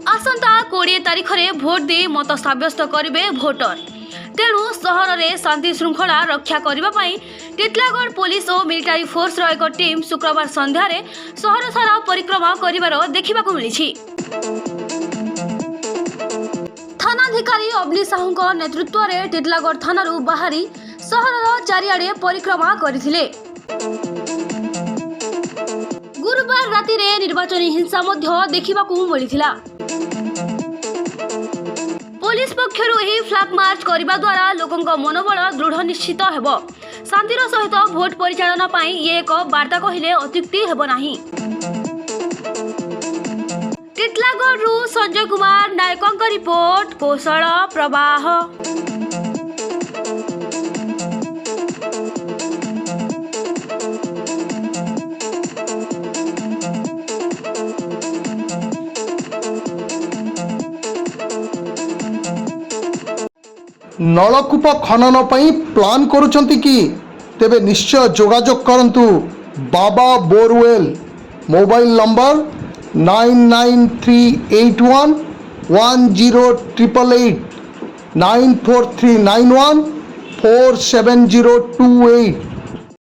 आसंता 20 तारिख में भोट दे मत सब्यस्त करेंगे भोटर। तेणु सहर में शांति श्रृंखला रक्षा करने टिटलागढ़ पुलिस और मिलिटारी फोर्स एक टीम शुक्रवार संध्यारे सहर सारा परिक्रमा कर देखा मिली। थानाधिकारी अवनी साहू नेतृत्व में टिटलागढ़ थाना बाहरी सहर चारिआडे परिक्रमा करथिले। गुरुवार राति रे निर्वाचन हिंसा देखा मिलता। पुलिस पक्षरु एही फ्लैग मार्च करने द्वारा लोकों मनोबल दृढ़ निश्चित हेब। शांतिर सहित भोट परिचालन पाई ये एक वार्ता कहले अत्युक्ति हेब नाही। टिटलागढ़ संजय कुमार नायकों रिपोर्ट कौशल प्रवाह। नलकूप खनन पई प्लान करुचंती कि तेबे निश्चय जोगाजोग करंतु बाबा बोरवेल। Mobile number 9938110888 94391470028।